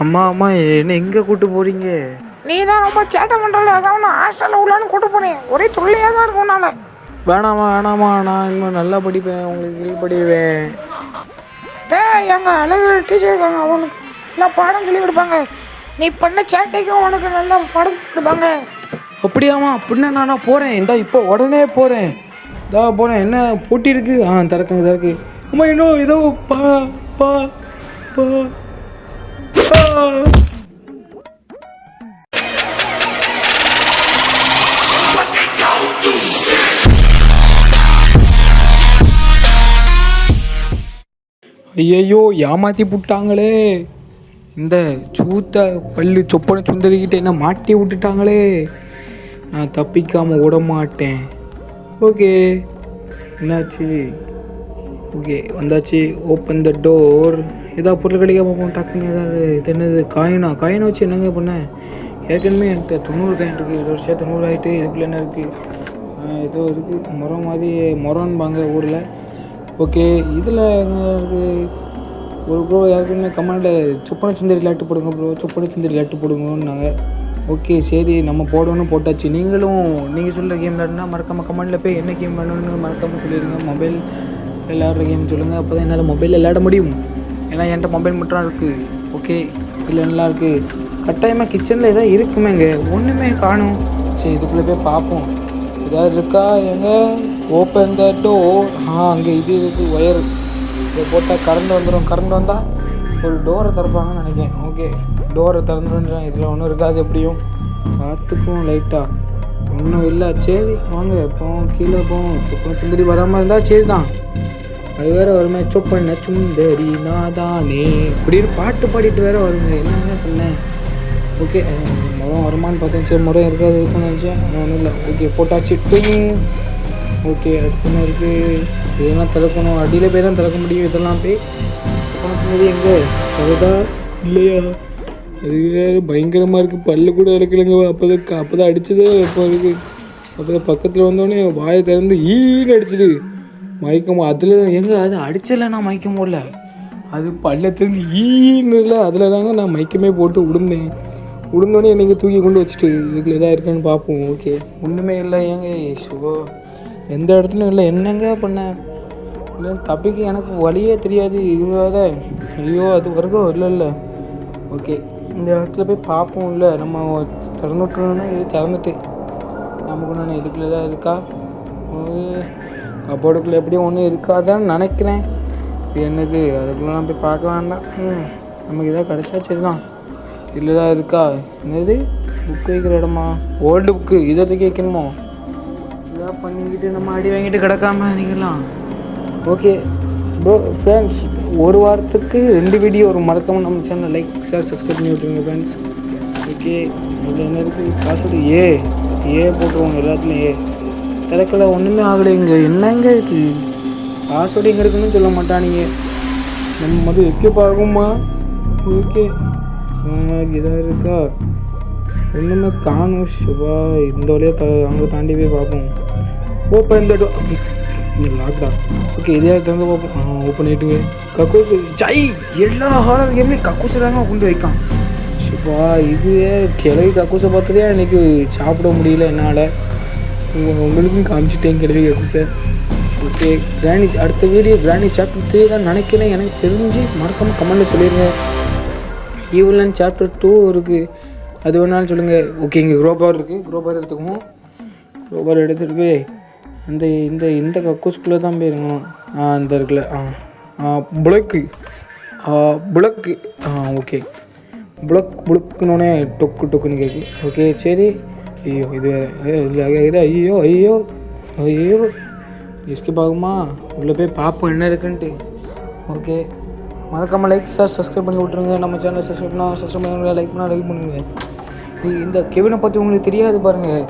அம்மா அம்மா என்ன எங்கே கூட்டு போகிறீங்க? நீ தான் ரொம்ப சேட்டை பண்ணுறல, அதான் நான் ஹாஸ்டலில் உள்ளான்னு கூட்டு போனேன். ஒரே தொல்லையாக தான் இருக்கும் நான். வேணாமா வேணாமா, நான் இன்னும் நல்லா படிப்பேன், உங்களுக்கு கீழ்படிவேன். எங்கள் அழகு டீச்சர் இருக்காங்க, அவனுக்கு நல்லா பாடம் சொல்லி கொடுப்பாங்க. நீ பண்ண சேட்டைக்கும் உனக்கு நல்லா பாடம் சொல்லி கொடுப்பாங்க. அப்படியாம்மா? அப்படின்னா நானா போகிறேன், இந்தா இப்போ உடனே போகிறேன். இதா போகிறேன். என்ன போட்டி இருக்கு? திறக்கு. அம்மா இன்னும் ஏதோ பா பா பா ஐயோ ஏமாற்றி விட்டாங்களே. இந்த சூத்த பல்லு சொப்பனை சுந்தரிக்கிட்ட என்ன மாட்டி விட்டுட்டாங்களே. நான் தப்பிக்காமல் விட மாட்டேன். ஓகே, என்னாச்சு? ஓகே வந்தாச்சு. Open the door. ஏதாவது பொருள் கிடைக்க பார்ப்போம் டக்குன்னு. ஏதாவது இது என்னது? காயினை வச்சு என்னங்க பண்ணேன்? ஏற்கனவே என்கிட்ட 90 காயின் இருக்குது. 1 வருஷம் 90 ஆகிட்டு. இதுக்குள்ளே என்ன இருக்குது? ஏதோ இருக்குது முறம் மாதிரி, முரம்பாங்க ஊரில். ஓகே, இதில் ஒரு ப்ரோ யாருக்குமே கமெண்டில் சொப்பனை சுந்தரி விளையாட்டு போடுங்க ப்ரோ, சொப்பனை சுந்தரி விளையாட்டு போடுங்கன்னாங்க. ஓகே சரி, நம்ம போடணும், போட்டாச்சு. நீங்கள் சொல்கிற கேம் விளையாடுனா மறக்காமல் கமெண்டில் போய் என்ன கேம் பண்ணணுன்னு மறக்காமல் சொல்லிடுங்க. மொபைல் விளையாடுற கேம் சொல்லுங்கள், அப்போ தான் என்னால் மொபைலில் விளையாட முடியும். ஏன்னா என்கிட்ட மொபைல் மட்டும் இருக்குது. ஓகே, இதில் நல்லா இருக்குது. கட்டாயமாக கிச்சனில் எதாவது இருக்குமேங்க, ஒன்றுமே காணும். சரி, இதுக்குள்ளே போய் பார்ப்போம் ஏதாவது இருக்கா. எங்கே? Open the door. அங்கே இது இருக்குது, ஒயர். இதை போட்டால் கரண்ட் வந்துடும். கரண்ட் வந்தால் ஒரு டோரை திறப்பாங்கன்னு நினைக்கிறேன். ஓகே, டோரை திறந்துடும். இதில் ஒன்றும் இருக்காது. எப்படியும் பார்த்துக்குவோம். லைட்டாக ஒன்றும் இல்லை. சரி வாங்க எப்போவும் கீழே போவோம். சொப்பன சுந்தரி வராமல் இருந்தால் சரி தான். அது வேறு வருமே, சொப்பன சுந்தரி நாதானே அப்படின்னு பாட்டு பாடிட்டு வேறு வருங்க. என்னங்க பண்ணேன்? ஓகே, முறம் வருமானு பார்த்தேன். சரி, முறம் இருக்காது இருக்குன்னு நினச்சேன். ஒன்றும் இல்லை. ஓகே, போட்டாச்சு. ஓகே, அடுத்து என்ன இருக்குது? இதெல்லாம் திறக்கணும். அடியில் போய் தான் திறக்க முடியும். இதெல்லாம் போய் சொப்பன சுந்தரி எங்கே அதுதா இல்லையா? அது வேறு பயங்கரமாக இருக்குது. பல்லு கூட இறக்கலைங்க. அப்போ தான் அடிச்சது. இப்போ இருக்குது. அப்போ தான் பக்கத்தில் வந்தோடனே வாயை திறந்து ஈன்னு அடிச்சிது. மயக்கம் அதில் எங்கே? அது அடிச்சல, நான் மயக்கம் போடல. அது பல்ல தெரிஞ்சு ஈன்னு இல்லை. அதில் தாங்க நான் மயக்கமே போட்டு விழுந்தோடனே என்னைக்கு தூக்கி கொண்டு வச்சுட்டு இதுக்குள்ள எதாவது இருக்கான்னு பார்ப்போம். ஓகே, ஒன்றுமே இல்லை. ஏங்க ஷோ எந்த இடத்துலையும் இல்லை. என்னங்க பண்ணேன்? இல்லை தப்பிக்கு எனக்கு வழியே தெரியாது. இதுவாக ஐயோ அது வருதோ இல்லை. ஓகே, இந்த இடத்துல போய் பார்ப்போம். இல்லை நம்ம திறந்து விட்டுறோன்னா இது திறந்துட்டு நமக்கு நான் இதுக்குள்ளே தான் இருக்கா? கபோர்டுக்குள்ளே எப்படியும் ஒன்றும் இருக்காதான்னு நினைக்கிறேன். இது என்னது? அதுக்குள்ளே நான் போய் பார்க்க வேண்டாம். நமக்கு இதாக கிடச்சா சரி தான். இதில் தான் இருக்கா? என்னது? புக்கு வைக்கிற இடமா? Old book. இதை தூக்கி வைக்கணுமோ? இதாக பண்ணிக்கிட்டு நம்ம அடி வாங்கிட்டு கிடக்காம நீங்களாம். ஓகே ப்ரோ ஃப்ரெண்ட்ஸ், ஒரு வாரத்துக்கு 2 வீடியோ ஒரு மறக்காமல் நம்ம சேனல் லைக் ஷேர் சப்ஸ்கிரைப் பண்ணி விட்ருங்க ஃப்ரெண்ட்ஸ். ஓகே, அதில் என்ன இருக்குது? பாஸ்வேர்டு ஏ போட்டுருவோங்க எல்லாத்துலேயும். திறக்கல, ஒன்றுமே ஆகலைங்க. என்னங்க இருக்குது? பாஸ்வேர்டு எங்கே இருக்குன்னு சொல்ல மாட்டானீங்க. நம்ம மட்டும் எஸ்கேப் ஆகுமா? ஓகே, இதாக இருக்கா? ஒன்றுமே காணும். சுபா இந்த வழியாக அங்கே தாண்டி போய் பார்ப்போம். ஓப்பன் இந்த லாக்டா. ஓகே, இதே திறந்து பார்ப்போம். ஓப்பன் பண்ணிட்டுங்க. கக்கூசு ஜை எல்லா ஹாரர் கேம்லேயும் கக்கூசு தாங்க கொண்டு வைக்கான். சுபா இதுவே கிளவி கக்கூசை பார்த்ததே இன்றைக்கி சாப்பிட முடியல என்னால். உங்களுக்கும் காமிச்சிட்டேன் கிளவி கக்கூசை. ஓகே, கிராணி அடுத்த வீடியோ கிராணி சாப்டர் 3 தான் நினைக்கிறேன். எனக்கு தெரிஞ்சு மறக்காமல் கமெண்ட்டில் சொல்லிடுங்க. ஈவலன் சாப்டர் 2 இருக்குது, அது வேணாலும் சொல்லுங்கள். ஓகே, இங்கே க்ரோபார் இருக்குது. க்ரோபார் எடுத்துக்குவோம். க்ரோபார் எடுத்துகிட்டு போய் அந்த இந்த கக்கூஸ்குள்ளே தான் போயிருக்கணும். இந்த இருக்குல்ல புளக்கு. ஓகே, புளக்குனோடனே டொக்குன்னு கேட்கு. ஓகே சரி. ஐயோ இது இல்லை இது. ஐயோ எஸ்கேப் ஆகுமா? உள்ளே போய் பார்ப்போம் என்ன இருக்குன்ட்டு. ஓகே, மறக்காமல் லைக் சப்ஸ்கிரைப் பண்ணி விட்ருங்க. நம்ம சேனலை சப்ஸ்கிரைப் பண்ணால் லைக் பண்ணுங்கள். இந்த கெவினை பற்றி உங்களுக்கு தெரியாது பாருங்கள்.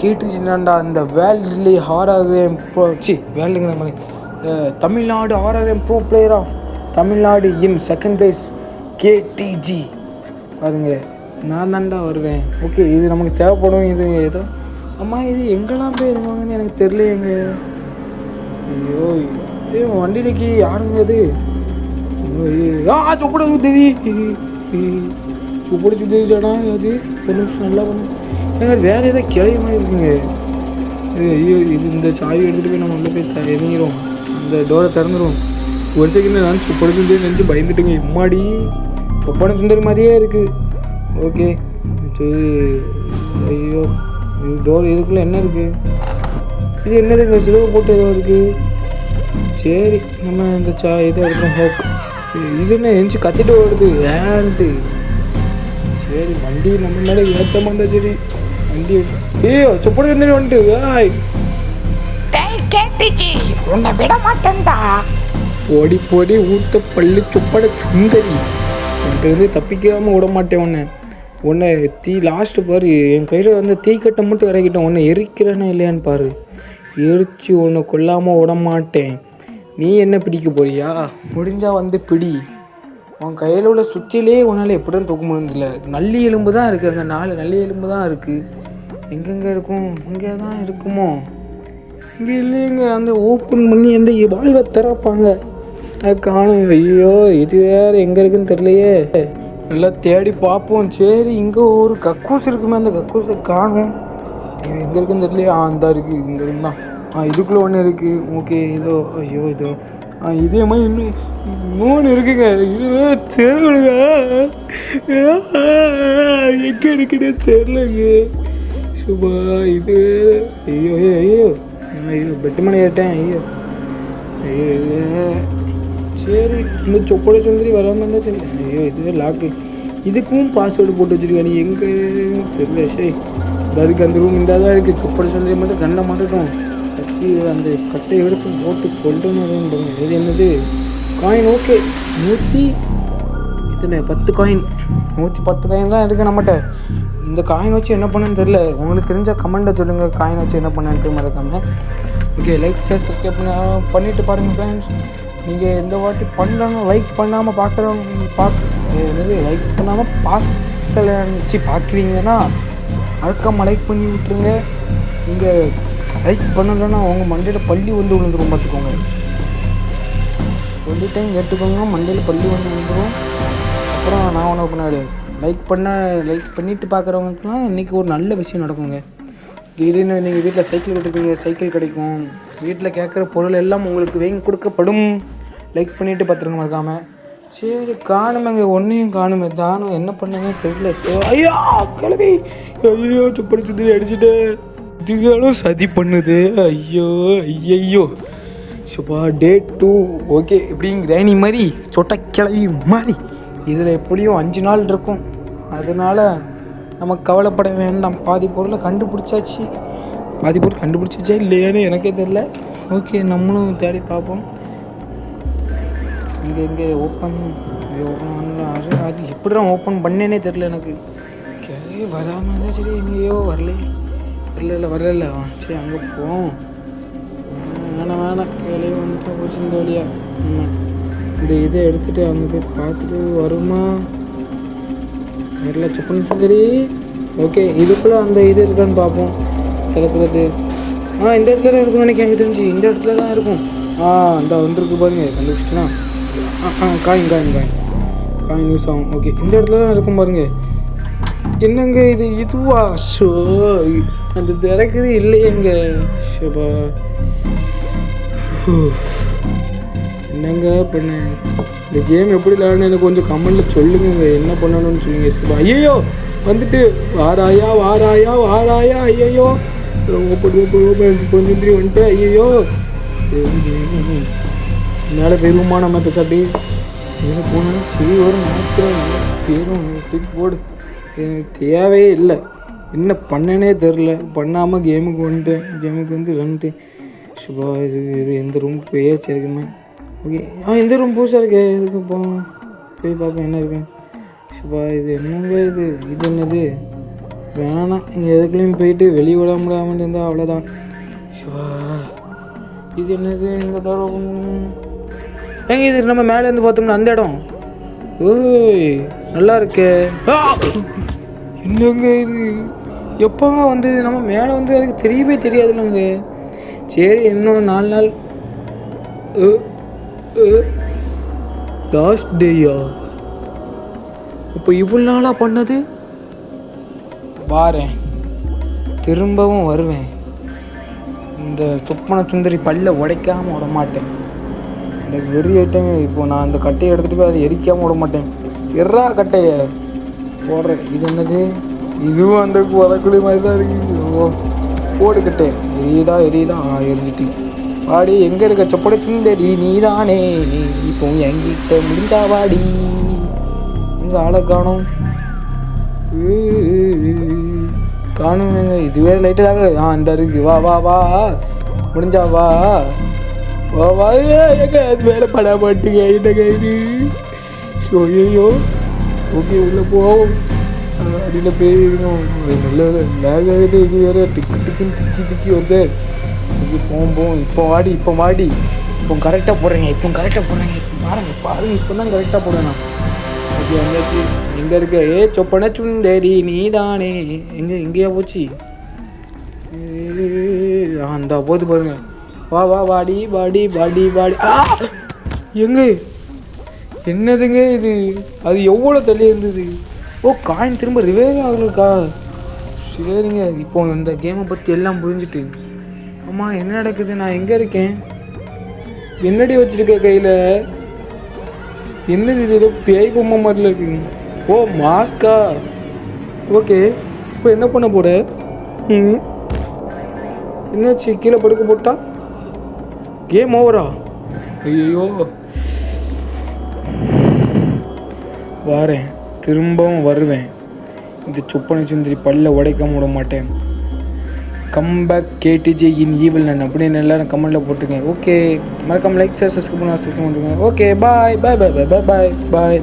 கேட்டுச்சுனாண்டா இந்த வேர்ல்ட்லி ஹாரர் ப்ரோ வேர்ல்டுங்கிற மாதிரி Tamil Nadu horror pro player of Tamil Nadu in 2nd place KTG பாருங்கள். நான் தான்டா வருவேன். ஓகே, இது நமக்கு தேவைப்படும். இது ஏதோ அம்மா இது எங்கெல்லாம் போய் இருக்காங்கன்னு எனக்கு தெரியலையேங்க. ஐயோ வண்டிக்கு யாருங்க அது? சொப்பன சுந்தரி சூப்பர் சுத்திச்சாடா அது ஒரு நிமிஷம் நல்லா பண்ணு. ஏங்க வேறு ஏதாவது கிளை மாதிரி இருக்குங்க. ஐயோ இது இந்த சாவி எடுத்துகிட்டு போய் நம்ம உள்ள போய் இறங்கிடும். அந்த டோரை திறந்துடும். ஒரு செகண்ட் நான் சூப்பர் சுந்தரி நினச்சி பயந்துட்டுங்க. எம்மாடி சொப்பான சுந்தரி மாதிரியே இருக்குது. ஓகே சரி. ஐயோ இது டோர் இதுக்குள்ளே என்ன இருக்குது? இது என்னதுங்க சிலுவை போட்டு ஏதோ இருக்குது. சரி நம்ம இந்த இதை எடுக்கிறோம். ஹோக் இது என்ன எஞ்சி கத்திட்டு ஓடுது ஏன்ட்டு. சரி வண்டி நம்ம மேலே ஏற்றமாக இருந்தால் சரி வண்டி. ஐயோ சொப்படி வந்துட்டு வந்துட்டு வாய் கேட்டுச்சு உன்னை விட மாட்டேன்டா. பொடி பொடி ஊத்த பள்ளி சொப்பட சுந்தரி என்கிட்ட தப்பிக்காமல் விட மாட்டேன். உன்னை லாஸ்ட்டு பாரு என் கையில் வந்து தீக்கட்டை மட்டும் இறக்கிட்டேன். உன்னை எரிக்கிறேன்னு இல்லையான்னு பாரு. எரிச்சு உன்னை கொல்லாமல் விட மாட்டேன். நீ என்ன பிடிக்க போறியா? முடிஞ்சால் வந்து பிடி. உன் கையில் உள்ள சுற்றிலே உன்னால் எப்படி தான் தூக்க முடியல. நல்லி எலும்பு தான் இருக்குது. அங்கே 4 நல்லி எலும்பு தான் இருக்குது. எங்கெங்கே இருக்கும்? இங்கே தான் இருக்குமோ? இங்கே இல்லைங்க. அந்த ஓப்பன் பண்ணி அந்த வாழ்வை திறப்பாங்க. காணும். ஐயோ இது வேறு எங்கே இருக்குன்னு தெரியலையே. நல்லா தேடி பார்ப்போம். சரி இங்கே ஒரு கக்கூஸ் இருக்குமே. அந்த கக்கூஸை காணும். எங்கே இருக்குன்னு தெரியலையே. அந்த இருக்குது இந்த ரூம் தான். இதுக்குள்ளே ஒன்று இருக்குது. ஓகே இதோ. ஐயோ இதோ இதே மாதிரி இன்னும் 3 இருக்குங்க. இது தெரியலங்க. எங்கே இருக்குன்னே தெரிலங்க. சுபா இது. ஐயோ ஐயோ ஐயோ ஐயோ பெட்டு மணி ஏறிட்டேன். ஐயோ ஐயோ சரி இந்த சொப்பட சுந்தரி வராமல் இருந்தால் சரி. ஐயோ இதுவே லாக்கு. இதுக்கும் பாஸ்வேர்டு போட்டு வச்சுருக்கேன். நீ எங்கே தெரியல. சரி அதுக்கு அந்த ரூம் இந்த தான் இருக்குது. சொப்பட சுந்தரி மட்டும் கண்ணை மாட்டட்டும். கட்டி அந்த கட்டை எடுத்து போட்டு கொள்ளுன்னு பாருங்க. இது என்னது காயின்? Okay 110 coin. 110 காயின் தான் இருக்குது நம்மகிட்ட. இந்த காயின் வச்சு என்ன பண்ணுன்னு தெரில. உங்களுக்கு தெரிஞ்சால் கமெண்ட்டை சொல்லுங்கள். காயின் வச்சு என்ன பண்ணன்ட்டு மறக்காமல். ஓகே லைக் ஷேர் சப்ஸ்கிரைப் பண்ணிவிட்டு பாருங்கள் ஃப்ரெண்ட்ஸ். நீங்கள் இந்த வாட்டி பண்ணலாம். லைக் பண்ணாமல் பார்க்குறவங்க லைக் பண்ணாமல் பார்க்குறீங்கன்னா மறக்காமல் லைக் பண்ணி விட்டுருங்க. நீங்கள் லைக் பண்ணலைன்னா அவங்க மண்டையில் பள்ளி வந்து விழுந்துரும். பார்த்துக்கோங்க. சொல்லிட்டேன் கேட்டுக்கோங்க. மண்டையில் பள்ளி வந்து விழுந்துடும். அப்புறம் நான் ஒன்று பண்ணாடு லைக் பண்ணிவிட்டு பார்க்குறவங்களுக்குலாம் இன்றைக்கி ஒரு நல்ல விஷயம் நடக்குங்க. திடீர்னு நீங்கள் வீட்டில் சைக்கிள் கட்டுப்பீங்க. சைக்கிள் கிடைக்கும். வீட்டில் கேட்குற பொருள் எல்லாம் உங்களுக்கு வாங்கி கொடுக்கப்படும். லைக் பண்ணிவிட்டு பார்த்துருங்க மறக்காமல். சரி காணுமேங்க. ஒன்றையும் காணுமே. தானும் என்ன பண்ணவே தெரியல. ஐயோ கிளவி. ஐயோ சுப்படி சுற்றி அடிச்சுட்டு இதுகளும் சதி பண்ணுது. ஐயோ ஐயோ சுப்பா டே 2. ஓகே எப்படிங்க கிராணி மாதிரி சொட்ட கிளவி மாதிரி இதில் எப்படியும் 5 நாள் இருக்கும். அதனால் நம்ம கவலைப்பட வேண்டாம். பாதி பொருளை கண்டுபிடிச்சாச்சு. பாதி பொருள் கண்டுபிடிச்சாச்சா இல்லையான்னு எனக்கே தெரில. ஓகே நம்மளும் தேடி பார்ப்போம். இங்கே ஓப்பன் அது எப்படி தான் ஓப்பன் பண்ணேனே தெரில எனக்கு. கிளவி வராமல் இருந்தால் சரி. எங்கேயோ வரல. சரி அங்கே போவோம். வேணாம் கிளவி வந்துட்டு போச்சு இந்த வழியா. இந்த இதை எடுத்துகிட்டு அங்கே போய் பார்த்துட்டு வருமா வரல. சொப்பன சுந்தரி. ஓகே இதுக்குள்ளே அந்த இது இருக்கான்னு பார்ப்போம். திறக்கிறது. இந்த இடத்துல தான் இருக்கும்னு நினைக்கிறேன். எனக்கு தெரிஞ்சு இந்த இடத்துல தான் இருக்கும். இந்த வந்துருக்கு பாருங்க. கண்டுபிடிச்சிட்டுனா காயின் யூஸ் ஆகும். ஓகே இந்த இடத்துல தான் இருக்கும் பாருங்க. என்னங்க இதுவா? ஷோ அது திறக்குது இல்லையேங்க. ஷோபா என்னங்க பண்ண? இந்த கேம் எப்படி விளையாடணும் எனக்கு கொஞ்சம் கமெண்ட்டில் சொல்லுங்க. என்ன பண்ணணும்னு சொல்லுங்க. ஷோபா ஐயோ வந்துட்டு வாராயா. ஐயோ ஓப்பன் கொஞ்சம் வந்துட்டு. ஐயோ மேலே பெருமா நம்ம பேசாட்டி இதில் போனாலும் சரி வரும். பேரும் தூக்கி போடு. எனக்கு தேவையே இல்லை. என்ன பண்ணனே தெரில. பண்ணாமல் கேமுக்கு வந்துட்டு சுபா இது எந்த ரூமுக்கு போயாச்சு இருக்குமே. ஓகே இந்த ரூம் புதுசாக இருக்கே. இதுக்கு போய் பார்ப்போம் என்ன இருக்கு. சுபா இது என்னங்க இது என்னது? வேணாம். இங்கே எதுக்குள்ளேயும் போயிட்டு வெளியே விட முடியாமல் இருந்தால் அவ்வளோதான். சுபா இது என்னது? இந்த ஏங்க இது நம்ம மேலேருந்து பார்த்தோம்னா அந்த இடம். ஓய் நல்லா இருக்கே. என்னங்க இது எப்போங்க வந்தது? நம்ம மேலே வந்து எனக்கு தெரியவே தெரியாதுல்லங்க. சரி இன்னும் 4 நாள். லாஸ்ட் டேயா? இப்போ இவ்வளோ நாளாக பண்ணது வாரேன், திரும்பவும் வருவேன். இந்த சொப்பன சுந்தரி பல்ல உடைக்காமல் விட மாட்டேன். எனக்கு வெறியிட்டேன். இப்போ நான் அந்த கட்டையை எடுத்துகிட்டு போய் அதை எரிக்காமல் விட மாட்டேன். எறா கட்டையை போடுறேன். இது என்னது? இதுவும் அந்த உதக்குழி மாதிரி தான் இருக்குது. ஓ, போடு கட்டை. எரியுதா எரிஞ்சிட்டு வாடி. எங்கே இருக்க சொப்பன சுந்தரி நீதானே? இப்போ என்கிட்ட முடிஞ்சா வாடி. எங்கே ஆளை காணும்? காணுமேங்க. இதுவே லைட்டாக அந்த இருக்கு. வா வா வா, முடிஞ்சா வா வா வா. எங்க அது மேலே பட மாட்டுங்க. என்னங்க இது? ஐயோ, ஓகே உள்ளே போவோம். அடியில் போய் இருக்கோம். நல்ல லேக் ஆகுது. இது வேறு டிக்குன்னு திக்கி வருது. ஓகே போவோம். இப்போ வாடி. இப்போ கரெக்டாக போடுறேங்க. இப்போ பாருங்க. இப்போ தான் கரெக்டாக போடுறேன் நான். ஓகே வந்தாச்சு. எங்கே இருக்க? சொப்பன சுந்தரி நீதானே? எங்கேயா போச்சு? அந்த போது பாருங்க. வா வாடி. எங்க என்னதுங்க இது? அது எவ்வளோ தள்ளி இருந்தது? ஓ, காயின் திரும்ப ரிவைவ் ஆகுதுக்கா. சரிங்க, இப்போ இந்த கேமை பற்றி எல்லாம் புரிஞ்சுட்டு. ஆமாம், என்ன நடக்குது? நான் எங்கே இருக்கேன்? என்னடி வச்சுருக்க கையில்? என்னது இது? ஏதோ பேய் பொம்மை மாதிரில இருக்குங்க. ஓ, மாஸ்கா. ஓகே, இப்போ என்ன பண்ண போற? என்னாச்சு? கீழே படுக்க போட்டா கேம் ஓவரா? ஐயோ, வாரேன், திரும்பவும் வருவேன். இந்த சொப்பன சுந்தரி பல்ல உடைக்காம விட மாட்டேன். கம்பேக் கேடிஜே இன் ஈவில் நான் அப்படின்னு எல்லாரும் கமெண்ட்டில் போட்டிருக்கேன். ஓகே, மறக்காம லைக் ஷேர் சப்ஸ்கிரைப் பண்ணுங்க. ஓகே, பாய்.